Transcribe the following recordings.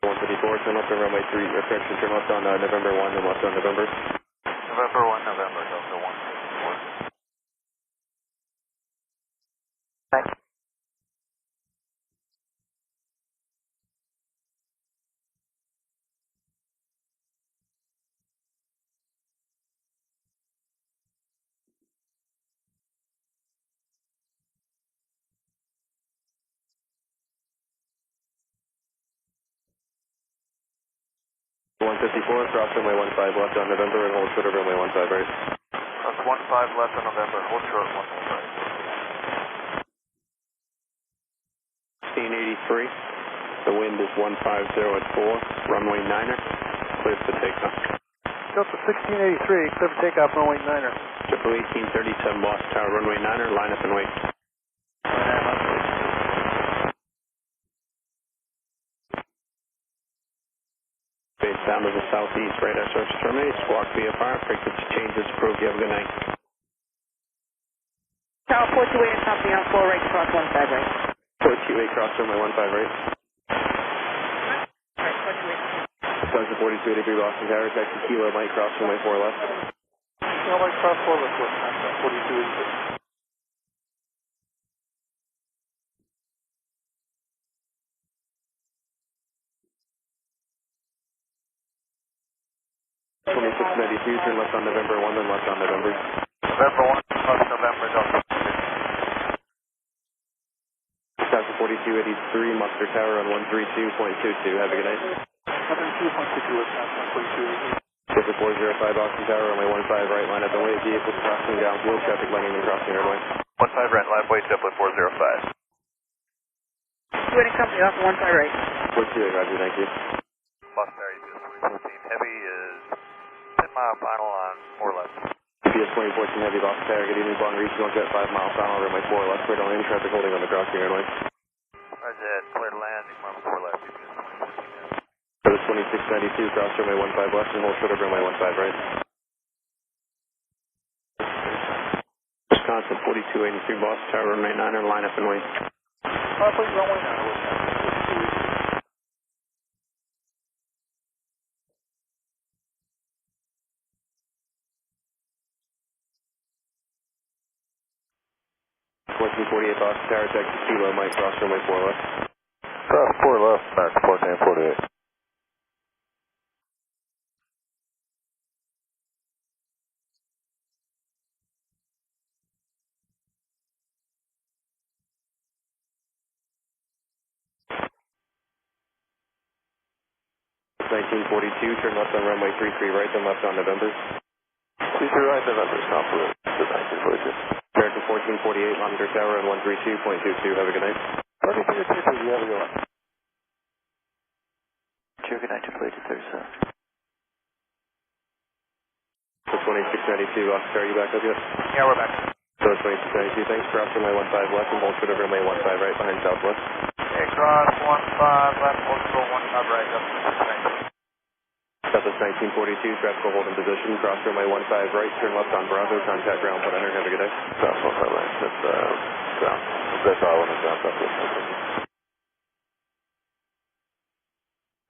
154, turn left on runway 3, correction, turn left on November 1 and left on November. November 1, November, Delta 154. Thanks. Cross runway 15 left on November and hold short of runway 15 right. Cross 15 left on November, hold short 15 right. 1683, the wind is 150 at 4, runway 9er, clear for takeoff. Delta 1683, clear for takeoff, runway 9er. Triple 1837, lost tower, runway 9er, line up and wait. Base down to the southeast, radar search terminates, squawk VFR, frequency changes approved, you have a good night. Tower 428 and company on 4 right, cross 15 right. 428, cross runway 15 right. Sergeant 42 degree Boston Tower, taxi Kilo Mike, cross runway 4 left. Kilo Mike, cross 4 left, 4283. 2692, turn left on November 1, then left on November. November 1, left November, Delta. Sergeant 4283, Muster Tower on 132.22, have a good night. 132.22, Wisconsin, 4283. Pacific 405, Boston Tower, runway 15 right, line up and wait, vehicles crossing downfield, traffic lining and crossing runway. 15 right, line wait, JetBlue 405. 2 and company off 15 right. 428, roger, thank you. Boston Area 2014, heavy is 10 mile final on 4 left. PS 2014 heavy Boston Tower, good evening, Bond regional jet 5 mile final, runway 4 left, clear to land, traffic holding on the crossing runway. Roger that, clear to land, mile 4 left, PS 2014 heavy. For the 2692, cross runway 15 left and hold short of runway 15 right. Wisconsin 4283, Boston Tower, runway 9er, line up and wait. Please runway 9er, Wisconsin, 4283. 1448 Boston Tower, taxi Kilo Mike, cross runway 4 left. Cross 4 left, American 1448. Turn left on runway 33 right, then left on November. 33 right, November, stop for 1942. American 1448, Monitor Tower on 132.22, have a good night. 3222, you have a good one. Good night, JetBlue 837. So 2692, officer, are you back up yet? Yeah, we're back. So 2692, thanks, cross runway 15 left and hold short of runway 15 right behind southwest. Okay, cross 15 left, hold short 15 right, up to 690. Southwest 1942, traffic will hold in position, cross runway 15 right, turn left on Bravo, contact ground 100, have a good day. Cross 15 right, that's ground. That's all I want to ground, Southwest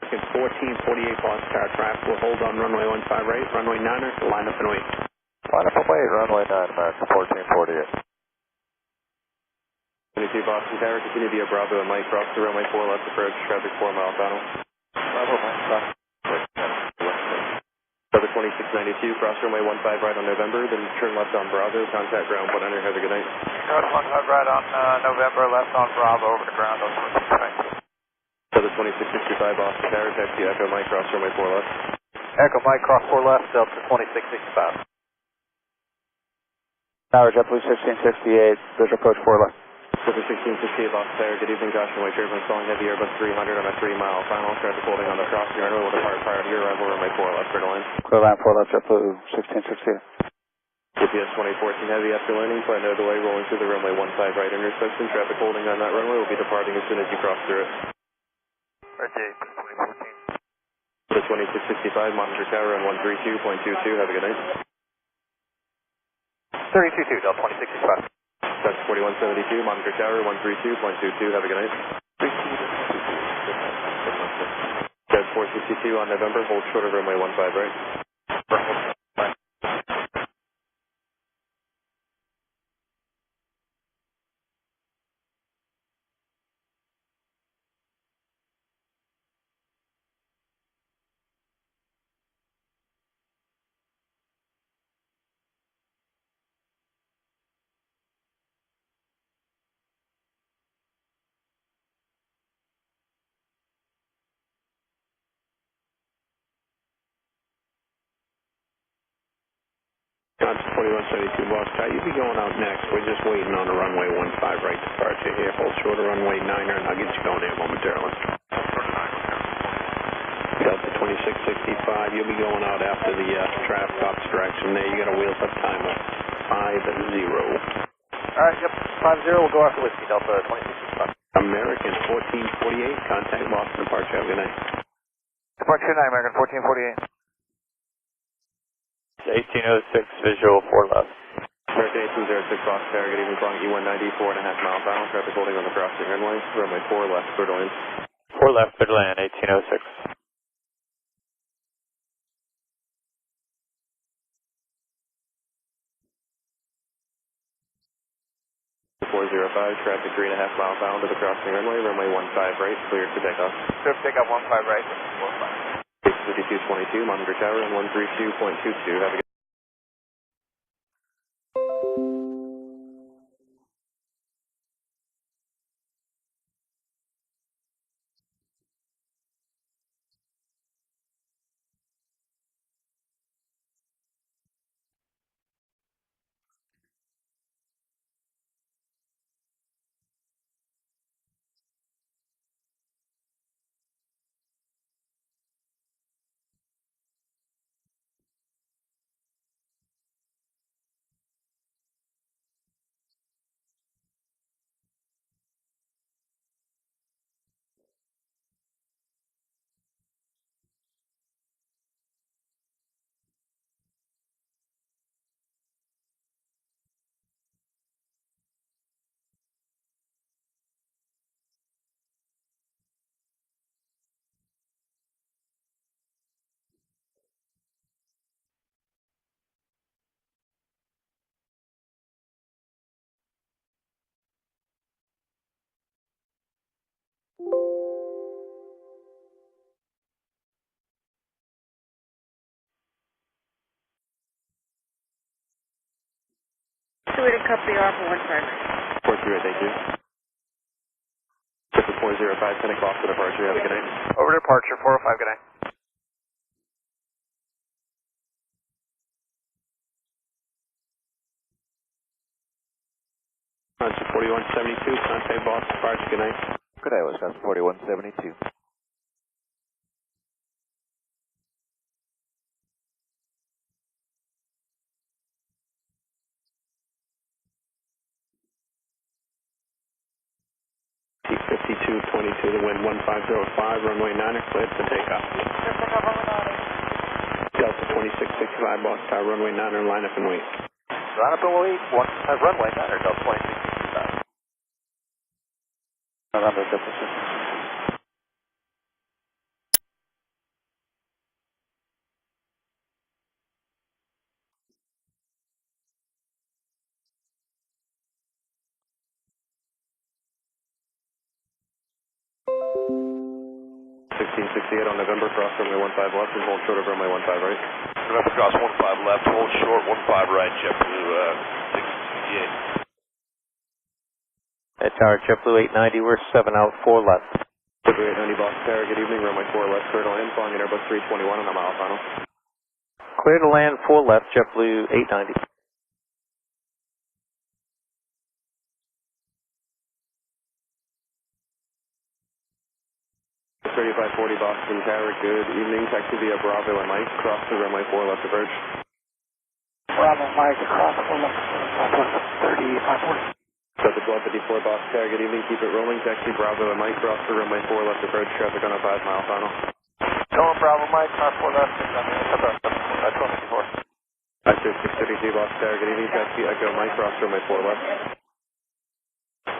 1448 Boston Tower, traffic will hold on runway 15 right, runway 9er, line up and wait. Line up and wait, runway 9, American 1448. 22 Boston Tower, continue via Bravo and Mike, cross to runway 4 left, approach, traffic 4 mile final. Bravo, Mike, cross. Southern 2692, cross runway 15 right on November, then turn left on Bravo, contact ground 100, have a good night. Cross 15 right on November, left on Bravo, over to ground, over to 690. Southern 2665 Boston Tower, taxi Echo Mike, cross runway 4 left. Echo Mike, cross 4 left, Delta 2665. Tower, JetBlue 1668, visual approach 4 left. Southern 1668 Boston Tower, good evening, Josh and White Turbine, calling heavy Airbus 300 on a 3 mile final, traffic holding on the crossing runway, will depart prior to your arrival, runway 4 left, clear to land. Clear line 4 left, JetBlue 1668. GPS 2014 heavy after landing, plan no delay, rolling through the runway 15 right intersection, traffic holding on that runway will be departing as soon as you cross through it. RJ, 2014. The 2665 Monitor Tower on 132.22, have a good night. 32-2, Delta 2065. That's 4172 Monitor Tower 132.22, have a good night. 62 on November, hold short of runway 15 right. John 4172 boss, Ty, you'll be going out next. We're just waiting on the runway 15 right departure here. Hold short of runway 9er and I'll get you going there momentarily. Delta 2665, you'll be going out after the traffic ops direction there. You got a wheels up time of 50. Alright, yep, 50, we'll go after Whiskey, Delta 2665. American 1448, contact Boston departure, have a good night. Departure 9, American 1448. 1806, visual 4 left. American 1806 Box Tower, good evening, calling E190, 4.5 mile final, traffic holding on the crossing runway, runway 4 left, clear to land. 4 left, clear to land, 1806. Traffic 3.5 mile bound to the crossing runway, runway 15 right, clear to take off. Clear to take off 15 right, 45. 5222, monitor tower, and 132.22, have a good Two-way to cut the offer 15 right. 4-0, thank you. This is 405, 10 o'clock for departure, have a good night. Over departure, 405, good night. Wisconsin 4172, contact Boston departure, good night. Good day, Wisconsin 4172. T5222, the wind 1505, runway 9er, cleared for takeoff. Delta 2665, Boston Tower, runway 9er, line up and wait. Line up and wait, runway 9er, Delta 2665. November, Delta 6. On November, cross runway 15 left and hold short of runway 15 right. November cross 15 left, hold short 15 right, JetBlue 668. At Tower, JetBlue 890, we're 7 out, 4 left. JetBlue 890 Box Tower, good evening, runway 4 left, clear to land, flying an Airbus 321 on a mile final. Clear to land, 4 left, JetBlue 890. 3540 Boston Tower, good evening, taxi via Bravo and Mike, cross the runway 4 left approach. Bravo, Mike, across 4 left, 3540. Delta 1254 Box Tower, good evening, keep it rolling, taxi Bravo and Mike, cross the runway 4 left approach, traffic on a 5 mile final. Going Bravo, Mike, cross 4 left, 1254. 632 Box Tower, good evening, taxi Echo Mike, cross runway 4 left.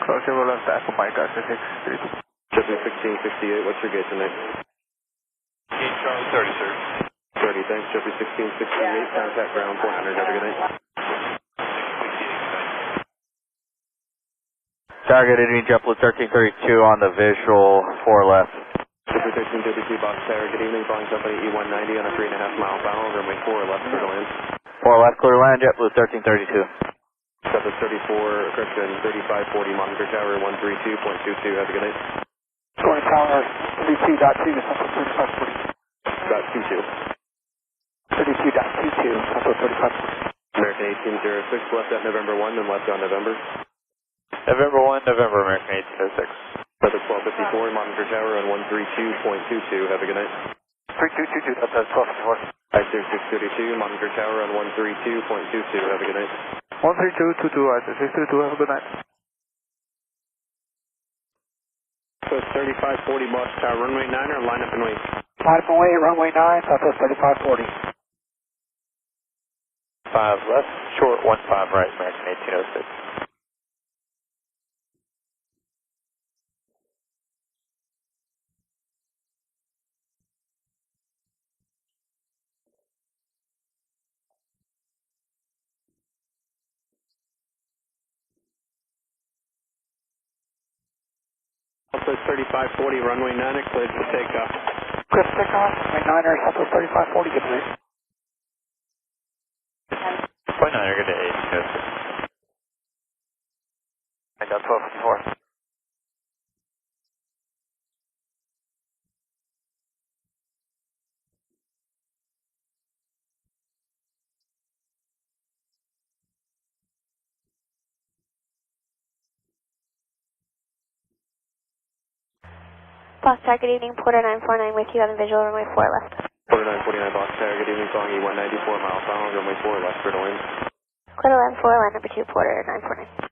Cross 4 left, Echo Mike, 632. JetBlue 1668, what's your gate tonight? Gate Charlie 30, sir. 30, thanks. Jeffrey 1668, contact ground point 100. Have a good night. Target ending JetBlue 1332 on the visual, 4 left. Jeffrey 1332, Box Tower, good evening. Flying company E190 on a 3.5 mile final, runway 4 left, clear to land. 4 left, clear to land, JetBlue 1332. Southwest 34, correction, 3540, monitor tower 132.22. Have a good night. Going tower 32.2 to Southwest 3540. Dot 22. 32.22, Southwest 3540. American 1806, left at November 1, then left on November. November 1, November, American 1806. Southwest 1254, monitor tower on 132.22. Have a good night. 3222, that's 1254. I-0632, monitor tower on 132.22. Have a good night. 13222, I-632, have a good night. So it's 3540 Boss Tower, runway 9 or line up and wait? Line up and wait, runway 9, Southwest 3540. 5 left, short 15 right, American 1806. Also 3540, runway 9 are cleared for takeoff. Chris, takeoff, runway 9er, Southwest 3540, good night. Point 9, you're good to 1806. I got 1254. Boss Tower, good evening. Porter 949 with you on the visual, runway 4 left. Porter 949, Box Tower, good evening. Flying E190, 4 mile final, runway 4 left, clear to land. Clear to land 4, line number 2, Porter 949.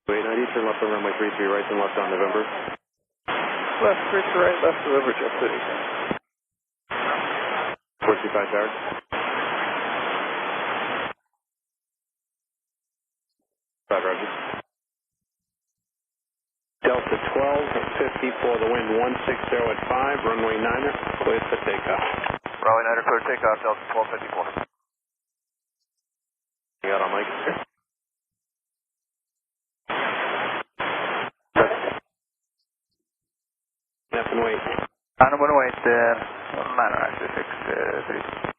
A90, turn left on runway 33 right and left on November. Left, 3 right, left, November, Jet City. 425 tower. Five Roger. Delta 12, 50 for the wind, 160 at 5, runway 9er, cleared for takeoff. Runway 9er, clear takeoff, Delta 1254. You got on Mike? Up and wait. I'm going to wait, 9er, actually, 6, 3.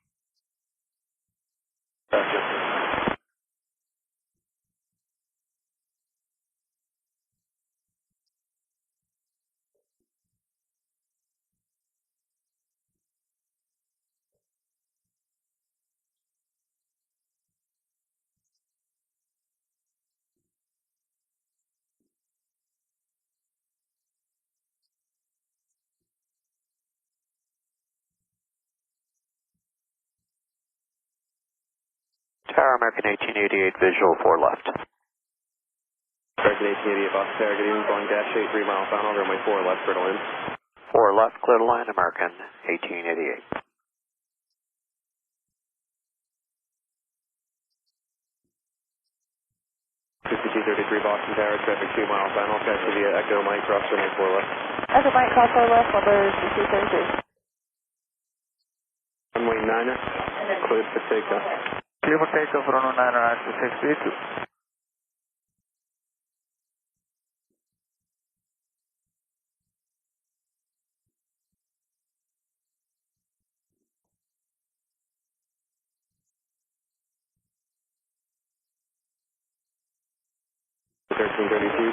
Tower, American 1888, visual, 4 left. American 1888, Box Tower, good evening. Flying dash 8, 3 mile final, runway 4 left, clear to land. 4 left, clear to land, American 1888. 5233 Boston Tower, traffic 2 mile final, catch via Echo Mike, cross runway 4 left. Echo Mike, cross 4 left, number 6233. Runway 9er, cleared for takeoff. Clear for takeoff, runway 9er, actually, 632.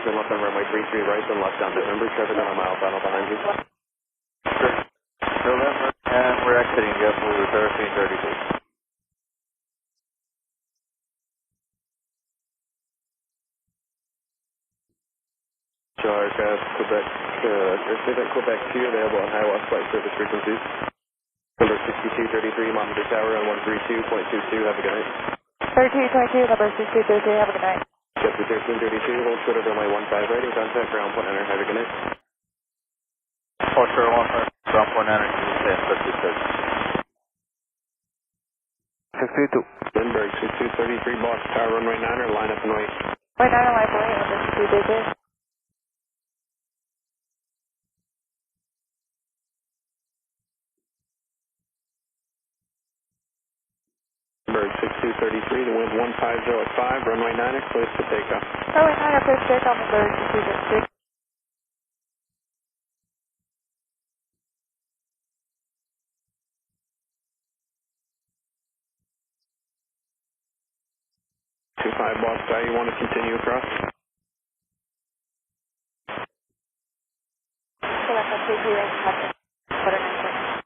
Turn left on runway 33 right, then left on November, traffic on a mile final behind you. November, and we're exiting JetBlue 1332. Aircraft Quebec, Quebec 2, available on high west flight service frequencies. Number 6233, monitor tower on 132.22, have a good night. 3222, number 6233, have a good night. JetBlue 1332, hold short of runway 15 right and contact ground point enter, have a good night. Hold short 15, ground 49, and 632. Lindbergh, 6233, boss, tower runway 9er, line up and wait. Runway 9er, line up and wait, on this 2 digits. Lindbergh, 6233, the wind 150 at 5, runway 9er, clear for takeoff. Runway 9er, clear for takeoff, Lindbergh, 6233. Boss, tower, you want to continue across? So that's a 3 range, quarter 9.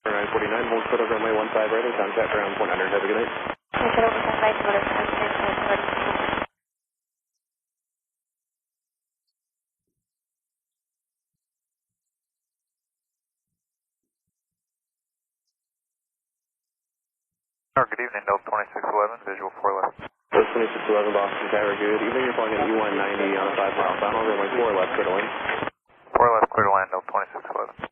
Runway 49, hold short of runway 15 right and contact ground 100. Have a good night. Hold short over 10 right, quarter 9. Good evening, Delta 2611, visual 4 left. Delta 2611, Boston Tower, good evening. You're flying an E190 on a 5-mile final, runway 4 left, clear to land. 4 left, clear to land, Delta 2611.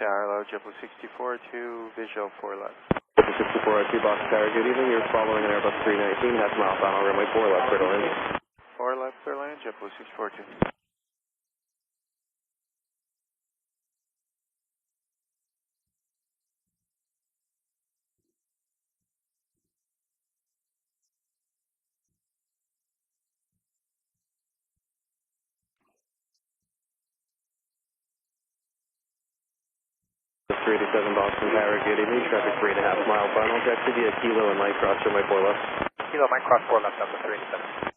Tower, low, JetBlue 64 to visual 4 left. Delta 6402, Boston Tower, good evening. You're following an Airbus 319, half-mile final, runway 4 left, clear to land. 4 left, clear land, JetBlue 642. Delta 387, Boston Tower, good evening. Traffic 3.5 mile final, taxi via Kilo and Mike cross runway 4 left. Kilo, Mike, cross 4 left, Delta 387.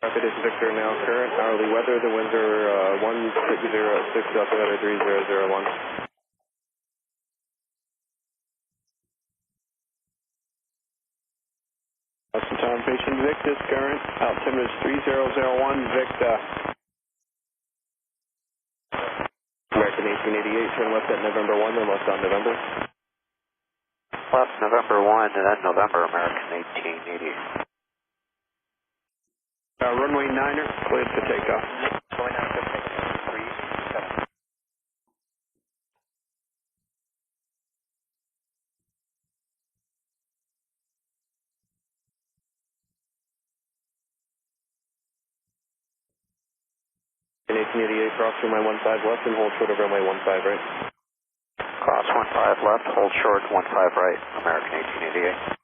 Rapid is Victor now current, hourly weather, the winds are 160 at 6, altimeter 3001. Boston Tower, patient Victus, current, altimeter is 3001, Victor. American 1888, turn left at November 1, then left on November. Left November 1 and then November, American 1888. Runway 9er, cleared for takeoff. Runway 9er, good takeoff, 387. In 1888, cross runway 15 left and hold short of runway 15 right. Cross 15 left, hold short 15 right, American 1888.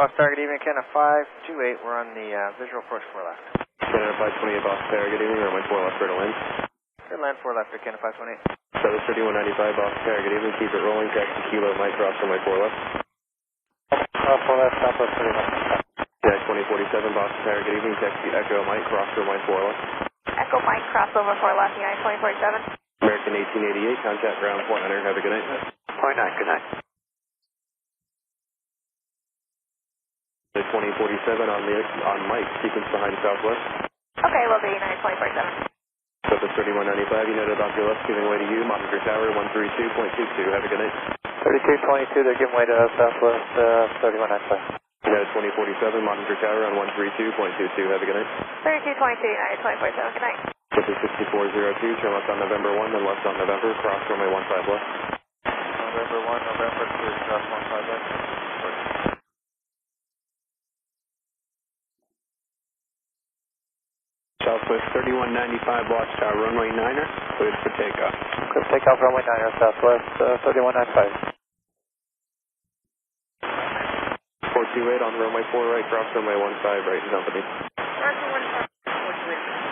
Boss Tower, good evening, Canada 528, we're on the visual approach 4 left. Canada 528, Boston Tower, good evening. Runway 4 left, clear to land. Clear land 4 left for Canada 528. Service 3195, Boston Tower, good evening. Keep it rolling, taxi Kilo, Mike cross runway 4 left. 4 left, Southwest 31. Yeah, 2047, Boston Tower, good evening. Taxi Echo, Mike cross runway 4 left. Echo Mike, crossover 4 left, United 2047. American 1888, contact ground 400. Have a good night. 29, good night. The 2047 on Mike, sequence behind Southwest. Okay, will be United 2047. Surface 3195, United off your left, giving way to you. Monitor tower 132.22. Have a good night. 3222, they're giving way to Southwest 3195. United 2047, monitor tower on 132.22. Have a good night. 3222, United 2047. Good night. Surface 6402, turn left on November 1, then left on November, cross runway 15 left. November 1, November 2, cross 15 left. Southwest 3195, 3195 lost tower, runway 9er, cleared for takeoff. Clear for takeoff, runway 9er, Southwest 3195. 428 on runway 4 right, cross runway 15 right, company. Roger 15, 428.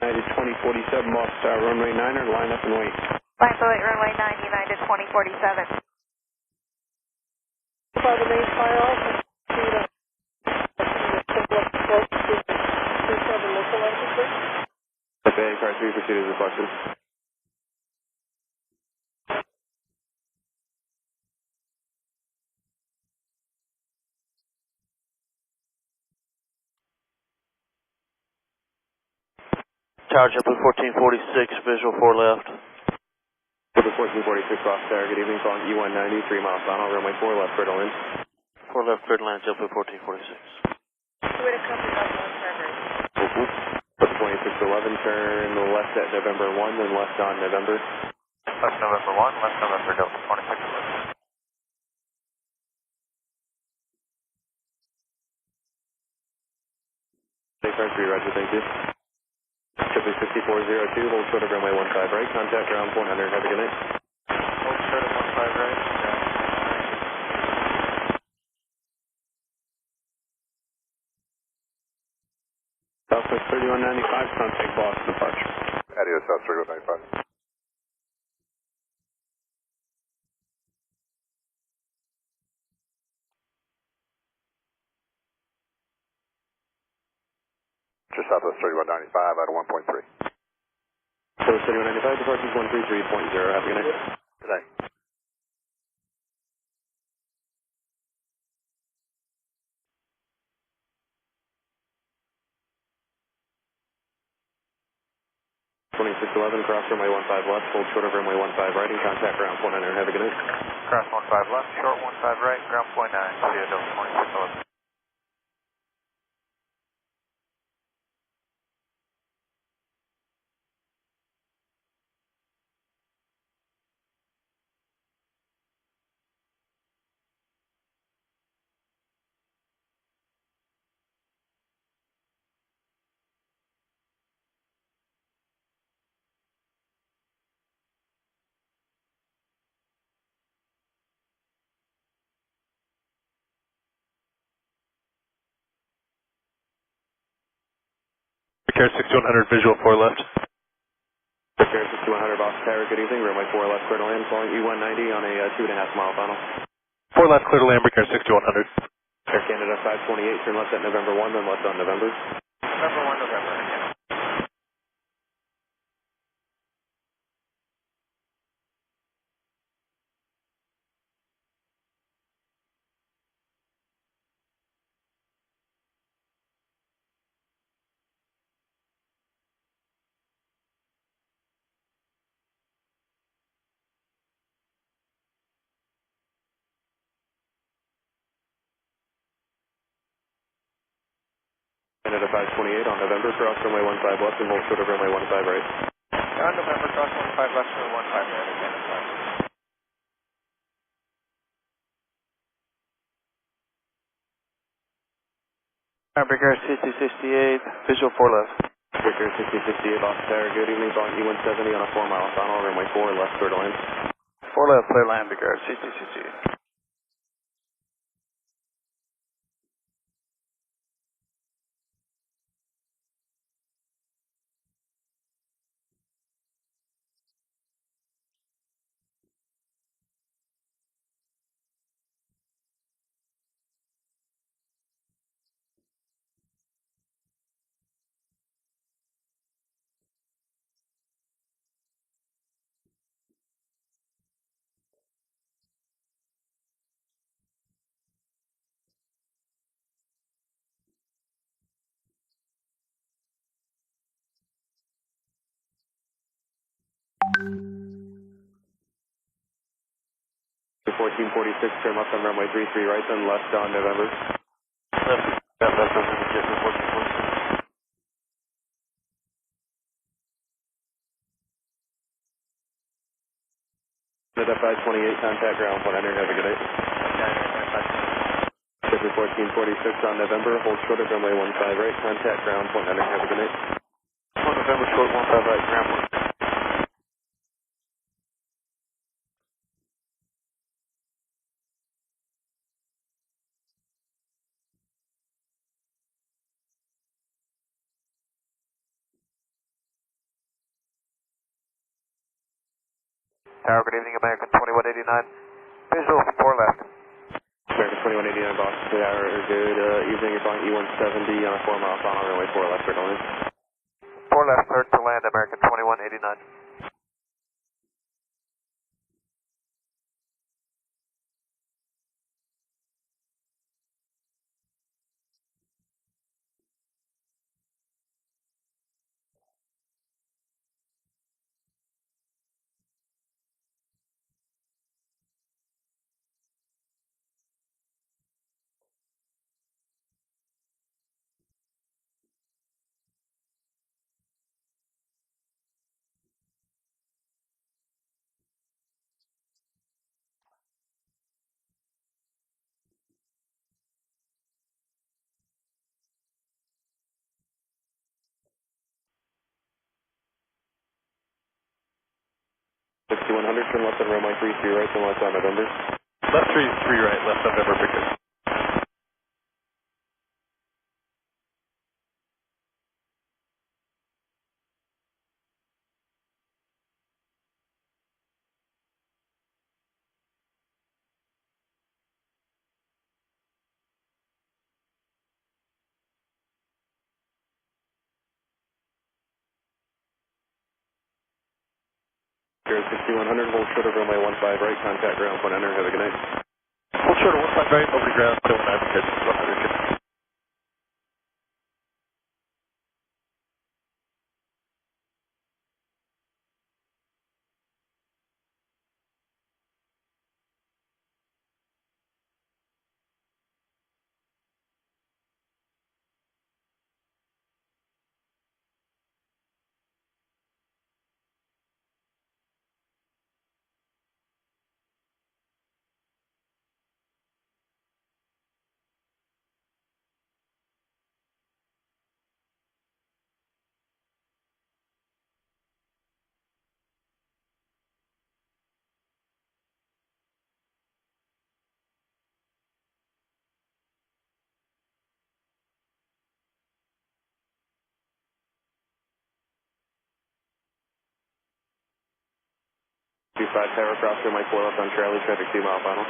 United 2047 lost tower, runway 9er, line up and wait. Line for wait, runway 9, United 2047. By the main fire also, FAA car 3 proceed as reflected. Tower JetBlue 1446, visual 4 left. JetBlue 1446 lost tower, good evening, calling E190, 3 miles final, runway 4 left, clear to land. 4 left, clear to land, JetBlue 1446. Two to company up 15 right. Put the 2611, turn left at November 1, then left on November. Left November 1, left November Delta 2611. Take car 3, roger, thank you. JetBlue 6402, hold short of runway 15 right, contact ground 400, have a good night. Hold short of 15 right. Southwest 3195, contact Boston departure. Adios, South 3195. Just Southwest 3195 out of 1.3. Southwest 3195, departures 133.0, have a good night. Good night. Cross runway 15 left, hold short of runway 15 right, and contact ground 400, have a good night. Cross 15 left, short 15 right, ground point 9, India Delta 2611. Care 6100, visual 4 left. Care 6100, Boston Tower, good evening, runway 4 left, clear to land, calling E190 on a 2.5 mile final. 4 left, clear to land, Care 6100. Air Canada 528, turn left at November 1, then left on November. November 1, November, again. Canada 528 on November, cross runway 15 left, and hold short of runway 15 right. On November, cross 15 left, short 15 right, again, it's Hamburger 6068, visual 4 left. Victor 6068, Boston Tower, good evening, calling E170 on a 4 mile final, runway 4 left, clear to land. 4 left, clear land, Hamburger 6068. The 1446, turn left on runway 33 right, then left on November. Left on JetBlue 1446. The Spirit FI28, contact ground 100, have a good night. Schedule 1446 on November, hold short of runway 15 right, contact ground 100, have a good night. 1 November, short 15 right, ground 1. Tower, good evening, American 2189. Visual 4 left. American 2189, Boston Tower, good evening, you're flying E170 on a 4-mile final, runway 4 left, clear to land. 4 left, cleared to land, American 2189. Turn left on runway 33 right, turn left on November. Left 3 right, left November, Victor. Spirit 6100, hold short of runway 15 right, contact ground 100, have a good night. Hold short of 15 right, over to ground, 19, Victor. 100, good. Tower, cross runway 4 left on Charlie, traffic 2-mile final.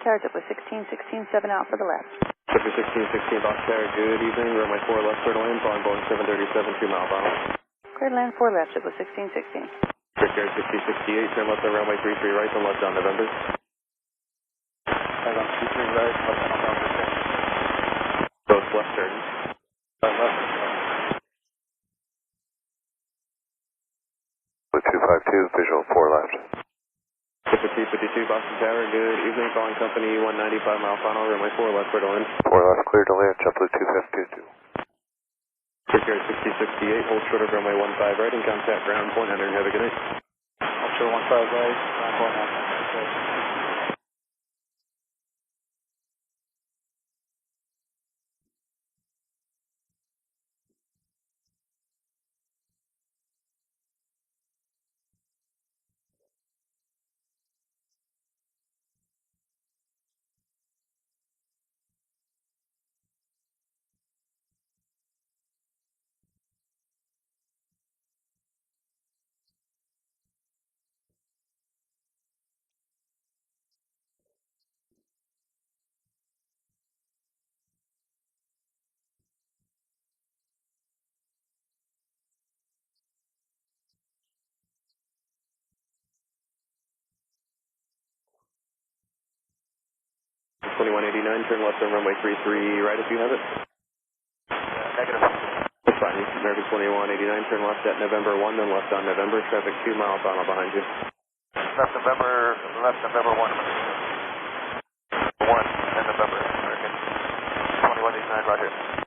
Tower, zip with 16, 7 out for the left. Traffic 16, Box Tower, good evening, runway 4 left, clear to land, flying Boeing 737, 2-mile final. Clear to land 4 left, zip with 16. Preppar3d 6068, turn left on runway 33 right, and left on November. Right on 23 right, left on November 10. Both left turn. Left. 252, visual 4 left. Pacific 252, Boston Tower, good evening, calling company 195 mile final, runway 4 left, clear to land. 4 left, clear to land, JetBlue 252. Preppar3d 6068, hold short of runway 15 right, and contact ground 100, have a good night. Hold short 15 right, ground 100. Turn left on runway 33 right if you have it. Negative. That's fine. American 2189, turn left at November 1, then left on November. Traffic 2-mile final behind you. Left November 1. 1 and November, American 2189, roger.